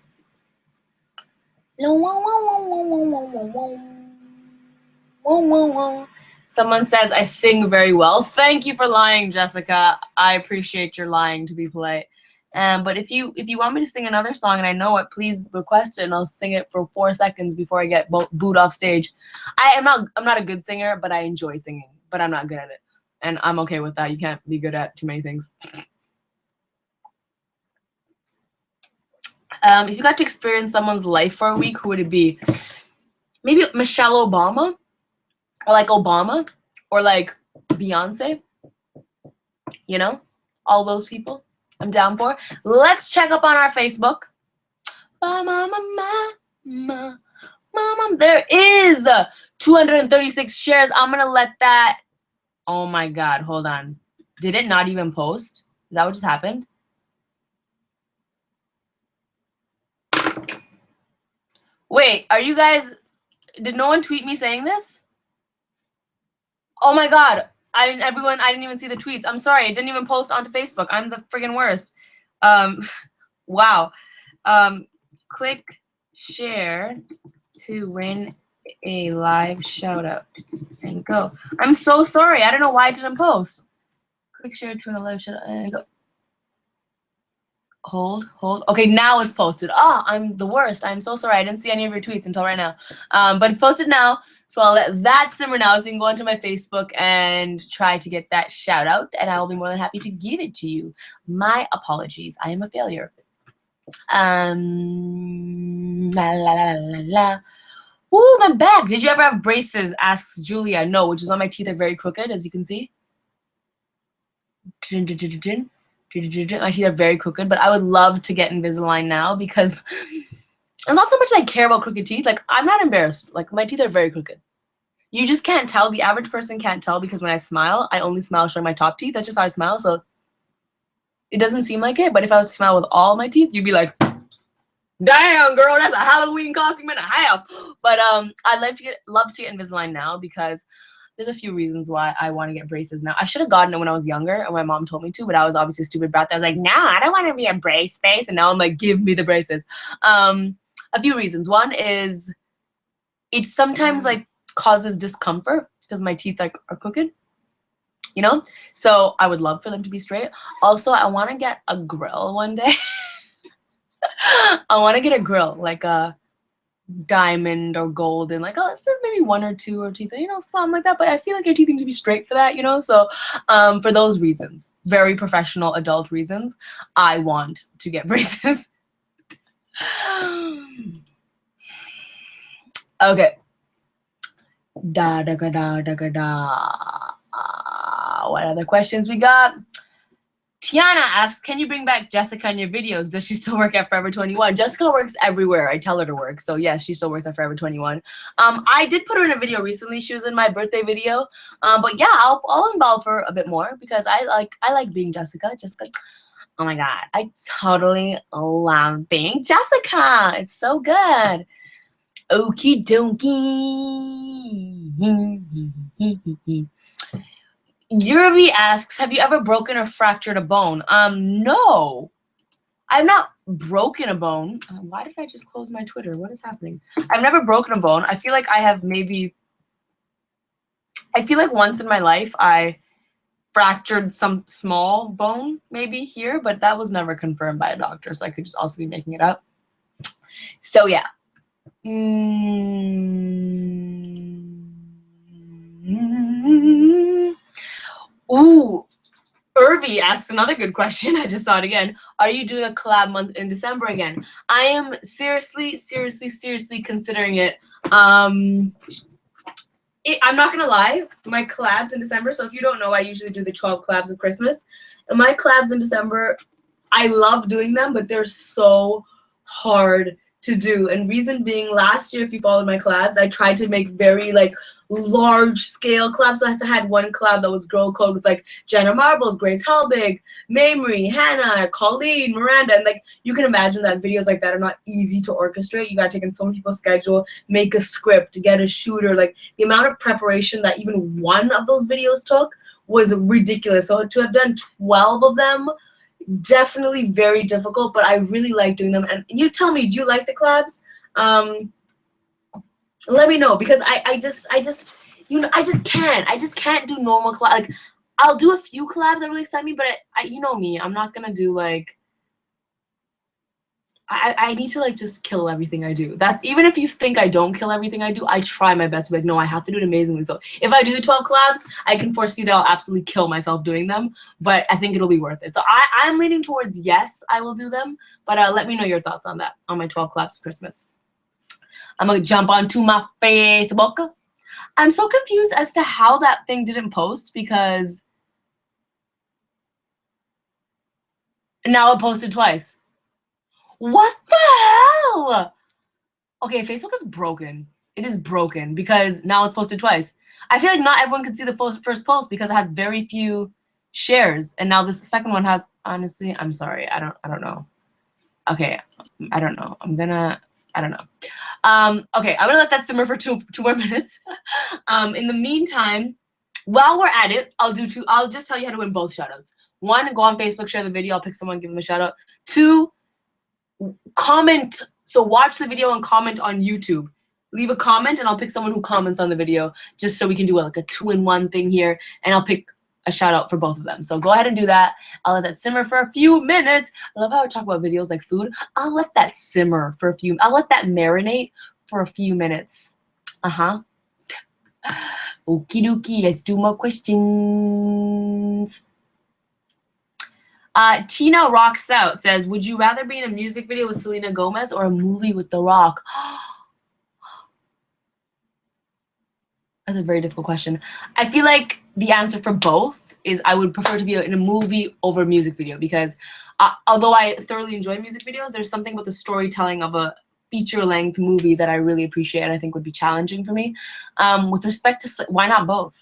Someone says I sing very well. Thank you for lying, Jessica. I appreciate your lying, to be polite. But if you want me to sing another song and I know it, please request it and I'll sing it for 4 seconds before I get booed off stage. I'm not a good singer, but I enjoy singing. But I'm not good at it. And I'm okay with that. You can't be good at too many things. If you got to experience someone's life for a week, who would it be? Maybe Michelle Obama, or like Obama, or like Beyonce. You know, all those people I'm down for. Let's check up on our Facebook. There is 236 shares. I'm gonna let that. Oh my God, hold on. Did it not even post? Is that what just happened? Wait, are you guys, did no one tweet me saying this? Oh my God, I didn't even see the tweets. I'm sorry, it didn't even post onto Facebook. I'm the friggin' worst. Wow. Click share to win a live shout out and go. I'm so sorry. I don't know why it didn't post. Click share to win a live shout out and go. Hold. Okay, now it's posted. Oh, I'm the worst. I'm so sorry. I didn't see any of your tweets until right now. But it's posted now, so I'll let that simmer now. So you can go onto my Facebook and try to get that shout out, and I will be more than happy to give it to you. My apologies. I am a failure. La la la la la. Ooh, my back. Did you ever have braces? Asks Julia. No, which is why my teeth are very crooked, as you can see. My teeth are very crooked, but I would love to get Invisalign now because it's not so much I care about crooked teeth. Like, I'm not embarrassed. Like, my teeth are very crooked. You just can't tell. The average person can't tell because when I smile, I only smile showing my top teeth. That's just how I smile, so it doesn't seem like it. But if I was to smile with all my teeth, you'd be like, damn, girl, that's a Halloween costume and a half. But I'd love to get Invisalign now because there's a few reasons why I want to get braces now. I should have gotten it when I was younger and my mom told me to, but I was obviously a stupid brat. I was like, no, I don't want to be a brace face. And now I'm like, give me the braces. A few reasons. One is it sometimes like causes discomfort because my teeth like are crooked, you know? So I would love for them to be straight. Also, I want to get a grill one day. I want to get a grill, like a diamond or golden, like, oh, it's just maybe one or two or teeth, you know, something like that. But I feel like your teeth need to be straight for that, you know. So for those reasons, very professional adult reasons, I want to get braces. Okay. What other questions we got? Tiana asks, can you bring back Jessica in your videos? Does she still work at Forever 21? Jessica works everywhere. I tell her to work. So yes, she still works at Forever 21. I did put her in a video recently. She was in my birthday video. But yeah, I'll involve her a bit more because I like being Jessica. Jessica, oh my God, I totally love being Jessica. It's so good. Okie dokie. Yuri asks, have you ever broken or fractured a bone? No. I've not broken a bone. Why did I just close my Twitter? What is happening? I've never broken a bone. I feel like once in my life I fractured some small bone maybe here, but that was never confirmed by a doctor, so I could just also be making it up. So yeah. Ooh, Irvi asks another good question. I just saw it again. Are you doing a collab month in December again? I am seriously considering it. I'm not gonna lie, my collabs in December. So if you don't know, I usually do the 12 collabs of Christmas. And my collabs in December, I love doing them, but they're so hard to do. And reason being, last year, if you followed my collabs, I tried to make very like large scale collabs. So I had one collab that was girl code with like Jenna Marbles, Grace Helbig, Mamrie, Hannah, Colleen, Miranda, and like you can imagine that videos like that are not easy to orchestrate. You gotta take in so many people's schedule, make a script, get a shooter. Like the amount of preparation that even one of those videos took was ridiculous. So to have done 12 of them, definitely very difficult, but I really like doing them. And you tell me, do you like the collabs? Let me know, because I just can't do normal collab. Like I'll do a few collabs that really excite me, but you know me, I'm not gonna do like I need to like just kill everything I do. That's even if you think I don't kill everything I do, I try my best to be like, no, I have to do it amazingly. So if I do the 12 collabs, I can foresee that I'll absolutely kill myself doing them, but I think it'll be worth it. So I'm leaning towards yes, I will do them, but let me know your thoughts on that, on my 12 collabs for Christmas. I'm gonna jump onto my Facebook. I'm so confused as to how that thing didn't post because now it posted twice. What the hell? Okay, Facebook is broken. It is broken because now it's posted twice. I feel like not everyone can see the first post because it has very few shares, and now this second one has. Honestly, I'm sorry. I don't know. Okay, I don't know. I don't know. Okay, I'm gonna let that simmer for two more minutes. In the meantime, while we're at it, I'll just tell you how to win both shoutouts. One, go on Facebook, share the video. I'll pick someone, give them a shout out. Two, comment. So watch the video and comment on YouTube. Leave a comment and I'll pick someone who comments on the video just so we can do like a 2-in-1 thing here, and I'll pick a shout out for both of them. So go ahead and do that. I'll let that simmer for a few minutes. I love how I talk about videos like food. I'll let that simmer for I'll let that marinate for a few minutes. Okie dokie, let's do more questions. Tina Rocks Out says, would you rather be in a music video with Selena Gomez or a movie with The Rock? That's a very difficult question. I feel like the answer for both is I would prefer to be in a movie over a music video because although I thoroughly enjoy music videos, there's something about the storytelling of a feature-length movie that I really appreciate and I think would be challenging for me. With respect to, why not both?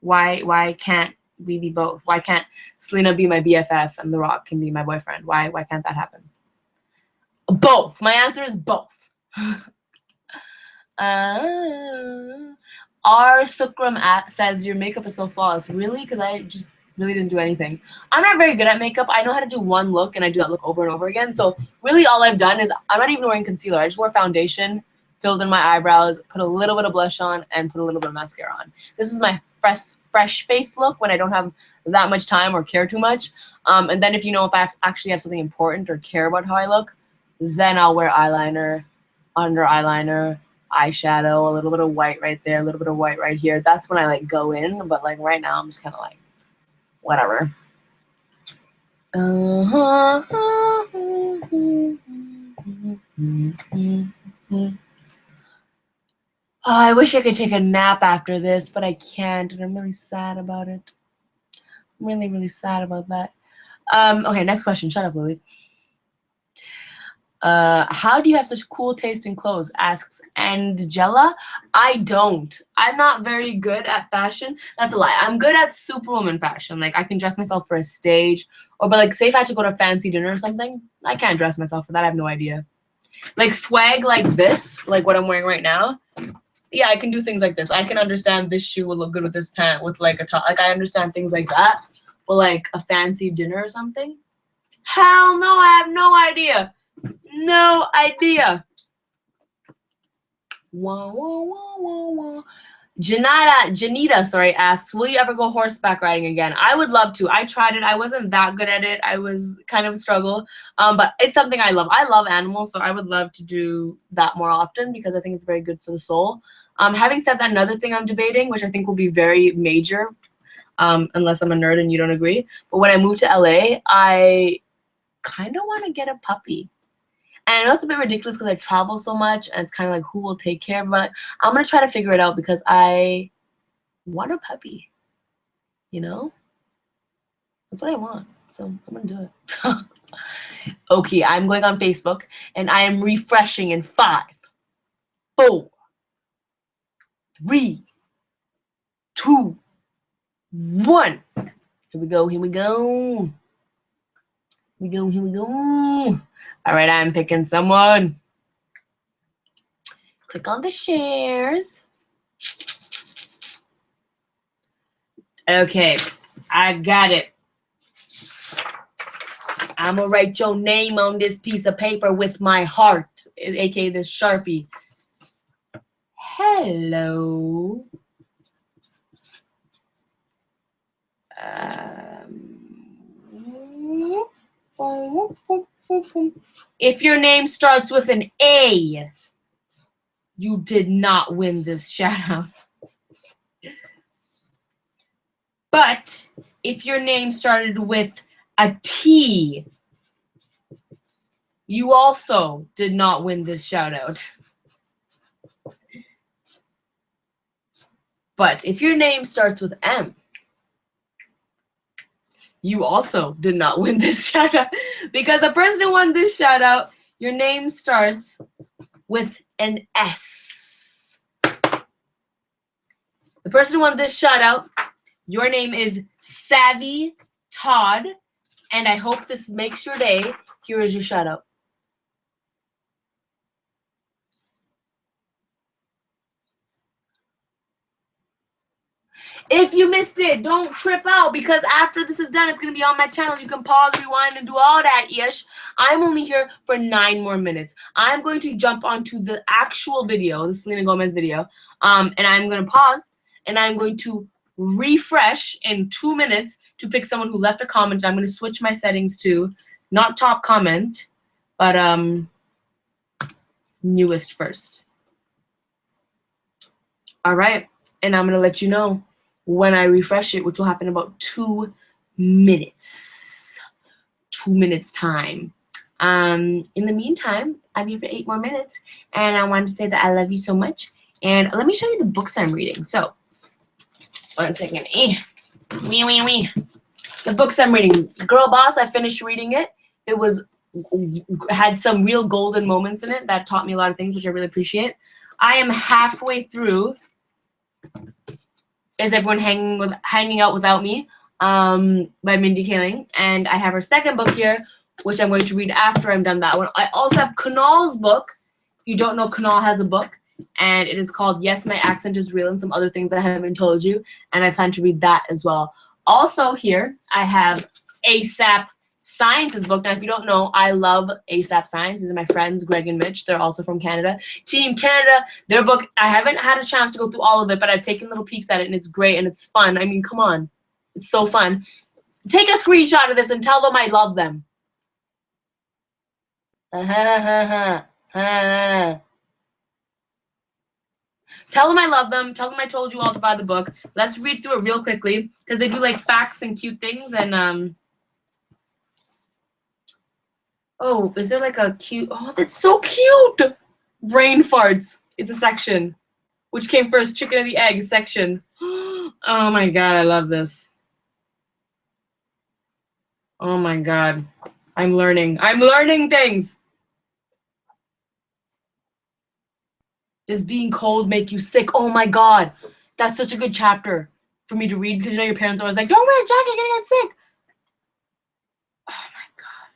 Why can't we be both? Why can't Selena be my BFF and The Rock can be my boyfriend? Why can't that happen? Both. My answer is both. R Sukram says your makeup is so flawless. Really? Because I just really didn't do anything. I'm not very good at makeup. I know how to do one look and I do that look over and over again. So really all I've done is I'm not even wearing concealer. I just wore foundation, filled in my eyebrows, put a little bit of blush on, and put a little bit of mascara on. This is my fresh face look when I don't have that much time or care too much. And then if I actually have something important or care about how I look, then I'll wear eyeliner, under eyeliner, eyeshadow, a little bit of white right there, a little bit of white right here. That's when I like go in, but like right now I'm just kind of like whatever. Oh, I wish I could take a nap after this, but I can't, and I'm really sad about it. I'm really, really sad about that. Okay, next question. Shut up, Lily. How do you have such cool taste in clothes? Asks Angela. I don't. I'm not very good at fashion. That's a lie. I'm good at Superwoman fashion. Like I can dress myself for a stage, but like say if I had to go to a fancy dinner or something, I can't dress myself for that. I have no idea. Like swag like this, like what I'm wearing right now. Yeah, I can do things like this. I can understand this shoe will look good with this pant with like a top. Like I understand things like that. But like a fancy dinner or something? Hell no, I have no idea. No idea. Wah, wah, wah, wah, wah. Janita, asks, will you ever go horseback riding again? I would love to. I tried it. I wasn't that good at it. I was kind of a struggle. But it's something I love. I love animals, so I would love to do that more often because I think it's very good for the soul. Having said that, another thing I'm debating, which I think will be very major, unless I'm a nerd and you don't agree, but when I move to LA, I kind of want to get a puppy. And I know it's a bit ridiculous because I travel so much and it's kind of like who will take care of it. But I'm going to try to figure it out because I want a puppy. You know? That's what I want. So I'm going to do it. Okay, I'm going on Facebook and I am refreshing in 5, 4, 3, 2, 1. Here we go. Here we go. Here we go. All right, I'm picking someone. Click on the shares. Okay, I got it. I'm gonna write your name on this piece of paper with my heart, aka this Sharpie. Hello. If your name starts with an A, you did not win this shout out. But if your name started with a T, you also did not win this shout out. But if your name starts with M, you also did not win this shout out. Because the person who won this shout out, your name starts with an S. The person who won this shout out, your name is Savvy Todd, and I hope this makes your day. Here is your shout out. If you missed it, don't trip out, because after this is done, it's going to be on my channel. You can pause, rewind, and do all that ish. I'm only here for 9 more minutes. I'm going to jump onto the actual video, the Selena Gomez video, and I'm going to pause, and I'm going to refresh in 2 minutes to pick someone who left a comment. I'm going to switch my settings to not top comment, but newest first. All right, and I'm going to let you know when I refresh it, which will happen in about 2 minutes. 2 minutes time. In the meantime, I'm here for 8 more minutes, and I wanted to say that I love you so much. And let me show you the books I'm reading. So, 1 second. The books I'm reading. Girl Boss, I finished reading it. It had some real golden moments in it that taught me a lot of things, which I really appreciate. I am halfway through Is Everyone Hanging Out Without Me by Mindy Kaling. And I have her second book here, which I'm going to read after I'm done that one. I also have Kunal's book. If you don't know, Kunal has a book, and it is called Yes, My Accent is Real, and some other things I haven't told you, and I plan to read that as well. Also here, I have ASAP Science's book. Now, if you don't know, I love ASAP Science. These are my friends, Greg and Mitch. They're also from Canada. Team Canada, their book, I haven't had a chance to go through all of it, but I've taken little peeks at it, and it's great, and it's fun. I mean, come on. It's so fun. Take a screenshot of this and tell them I love them. Tell them I love them. Tell them I told you all to buy the book. Let's read through it real quickly, because they do, like, facts and cute things, and, oh, is there like a cute... Oh, that's so cute! Brain farts is a section. Which came first, chicken or the egg section. Oh my god, I love this. Oh my god. I'm learning. I'm learning things! Does being cold make you sick? Oh my god. That's such a good chapter for me to read, because you know your parents are always like, don't wear a jacket, you're gonna get sick. Oh my god.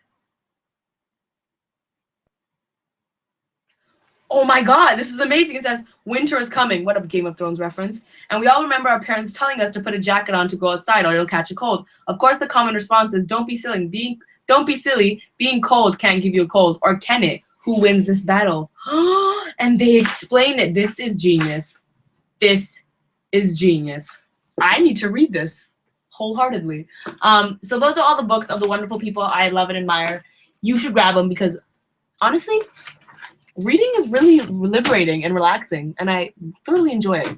Oh my god, this is amazing. It says, winter is coming. What a Game of Thrones reference. And we all remember our parents telling us to put a jacket on to go outside or you'll catch a cold. Of course, the common response is, don't be silly. Don't be silly. Being cold can't give you a cold. Or can it? Who wins this battle? And they explain it. This is genius. This is genius. I need to read this wholeheartedly. So those are all the books of the wonderful people I love and admire. You should grab them, because honestly, reading is really liberating and relaxing, and I thoroughly enjoy it.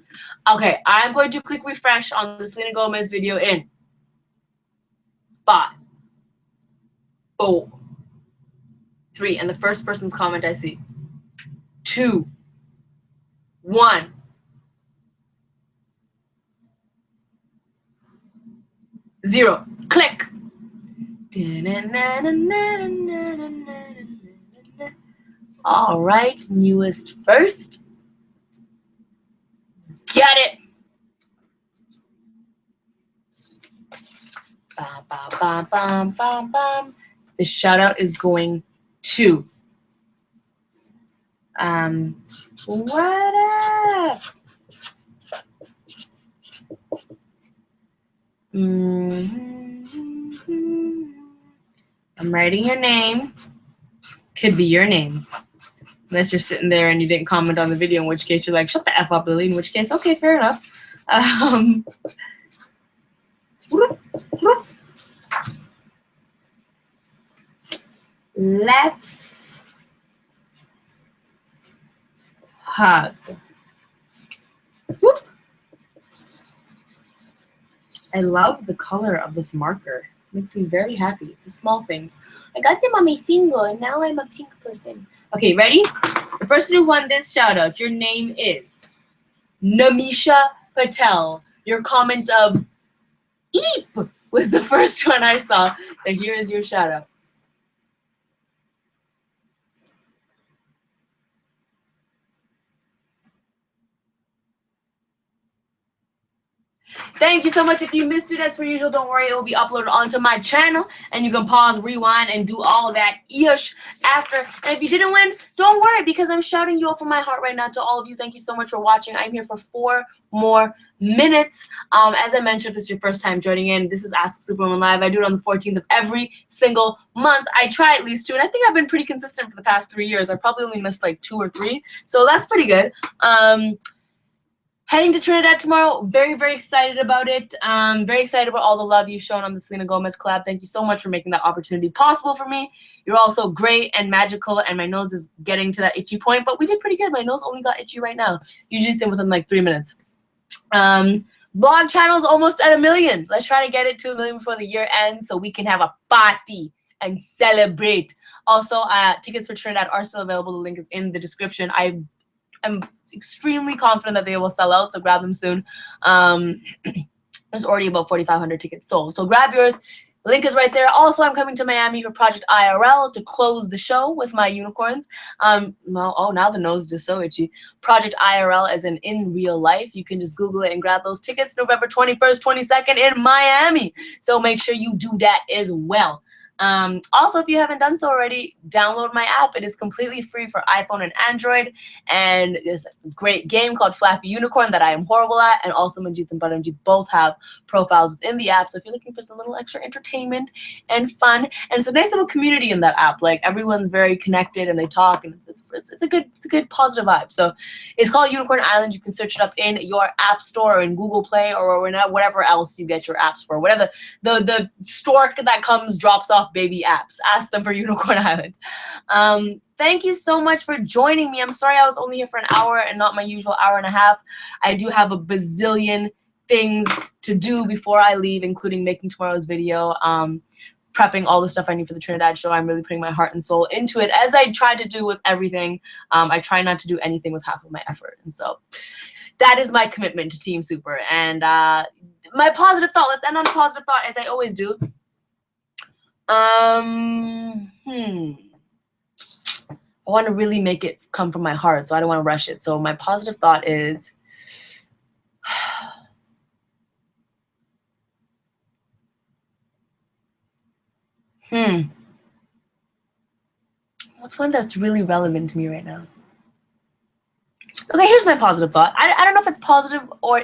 Okay, I'm going to click refresh on the Selena Gomez video in 5, 4, 3, and the first person's comment I see. 2, 1. Zero. Click. All right, newest first. Get it. Bam, bam, bam, bam, bam, bam. The shout out is going to what up? I'm writing your name. Could be your name. Unless you're sitting there and you didn't comment on the video, in which case you're like, shut the F up, Lily. In which case, okay, fair enough. Let's hug. Whoop. I love the color of this marker. It makes me very happy. It's the small things. I got them on my finger and now I'm a pink person. Okay, ready? The person who won this shout out, your name is Namisha Patel. Your comment of Eep was the first one I saw. So here is your shout out. Thank you so much. If you missed it, as per usual, don't worry. It will be uploaded onto my channel, and you can pause, rewind, and do all of that ish after. And if you didn't win, don't worry, because I'm shouting you out from my heart right now to all of you. Thank you so much for watching. I'm here for 4 more minutes. As I mentioned, if this is your first time joining in, this is Ask Superwoman Live. I do it on the 14th of every single month. I try at least 2, and I think I've been pretty consistent for the past 3 years. I probably only missed like 2 or 3, so that's pretty good. Heading to Trinidad tomorrow. Very, very excited about it. Very excited about all the love you've shown on the Selena Gomez collab. Thank you so much for making that opportunity possible for me. You're all so great and magical, and my nose is getting to that itchy point, but we did pretty good. My nose only got itchy right now. Usually it's in within like 3 minutes. Blog channel's almost at 1 million. Let's try to get it to 1 million before the year ends so we can have a party and celebrate. Also, tickets for Trinidad are still available. The link is in the description. I'm extremely confident that they will sell out, so grab them soon. There's already about 4,500 tickets sold, so grab yours. The link is right there. Also, I'm coming to Miami for Project IRL to close the show with my unicorns. Now the nose is just so itchy. Project IRL as in real life. You can just Google it and grab those tickets. November 21st, 22nd in Miami. So make sure you do that as well. Also, if you haven't done so already, download my app. It is completely free for iPhone and Android, and there's a great game called Flappy Unicorn that I am horrible at, and also Manjeet and Baramjeet both have profiles within the app. So if you're looking for some little extra entertainment and fun, and it's a nice little community in that app. Like, everyone's very connected and they talk, and it's a good positive vibe. So it's called Unicorn Island. You can search it up in your app store or in Google Play or whatever else you get your apps for. Whatever the stork that comes drops off baby apps. Ask them for Unicorn Island. Thank you so much for joining me. I'm sorry I was only here for an hour and not my usual hour and a half. I do have a bazillion things to do before I leave, including making tomorrow's video, prepping all the stuff I need for the Trinidad show. I'm really putting my heart and soul into it, as I try to do with everything. I try not to do anything with half of my effort, and so that is my commitment to Team Super. And my positive thought. Let's end on a positive thought, as I always do. I want to really make it come from my heart, so I don't want to rush it. So my positive thought is, what's one that's really relevant to me right now? Okay, here's my positive thought. I don't know if it's positive or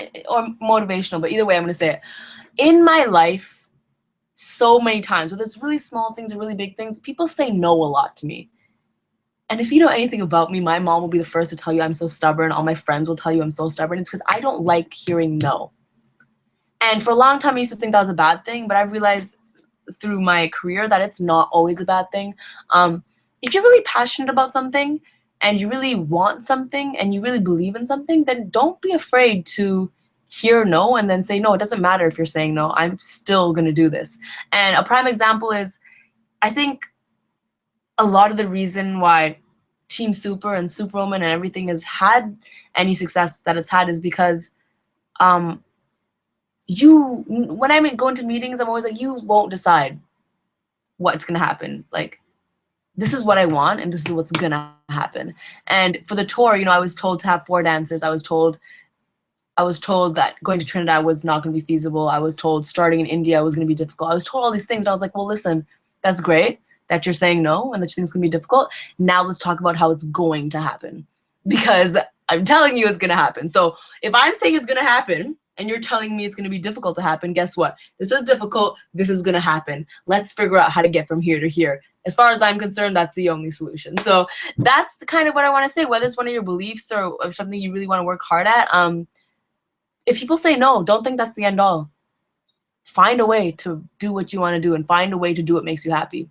motivational, but either way, I'm going to say it. In my life, so many times, whether it's really small things or really big things, people say no a lot to me. And if you know anything about me, my mom will be the first to tell you I'm so stubborn. All my friends will tell you I'm so stubborn. It's because I don't like hearing no. And for a long time, I used to think that was a bad thing, but I've realized through my career that it's not always a bad thing. If you're really passionate about something and you really want something and you really believe in something, then don't be afraid to hear no and then say, no, it doesn't matter if you're saying no, I'm still going to do this. And a prime example is, I think a lot of the reason why Team Super and Superwoman and everything has had any success that it's had is because when I go into meetings, I'm always like, you won't decide what's going to happen. Like, this is what I want and this is what's going to happen. And for the tour, I was told to have 4 dancers. I was told that going to Trinidad was not going to be feasible. I was told starting in India was going to be difficult. I was told all these things, and I was like, well, listen, that's great that you're saying no and that you think it's going to be difficult. Now let's talk about how it's going to happen, because I'm telling you it's going to happen. So if I'm saying it's going to happen and you're telling me it's going to be difficult to happen, guess what? This is difficult. This is going to happen. Let's figure out how to get from here to here. As far as I'm concerned, that's the only solution. So that's kind of what I want to say, whether it's one of your beliefs or something you really want to work hard at. If people say no, don't think that's the end all. Find a way to do what you want to do and find a way to do what makes you happy.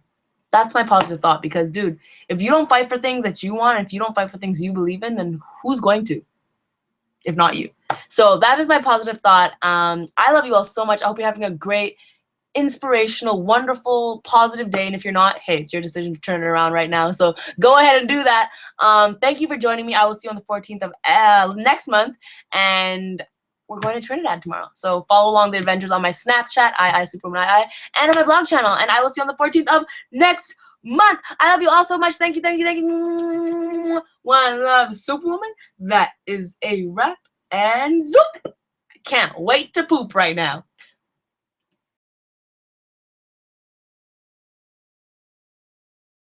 That's my positive thought, because, dude, if you don't fight for things that you want, if you don't fight for things you believe in, then who's going to, if not you? So that is my positive thought. I love you all so much. I hope you're having a great, inspirational, wonderful, positive day. And if you're not, hey, it's your decision to turn it around right now. So go ahead and do that. Thank you for joining me. I will see you on the 14th of next month. And we're going to Trinidad tomorrow. So follow along the adventures on my Snapchat, Superwoman, and on my blog channel. And I will see you on the 14th of next month. I love you all so much. Thank you, thank you, thank you. One love, Superwoman. That is a wrap. And zoop. I can't wait to poop right now.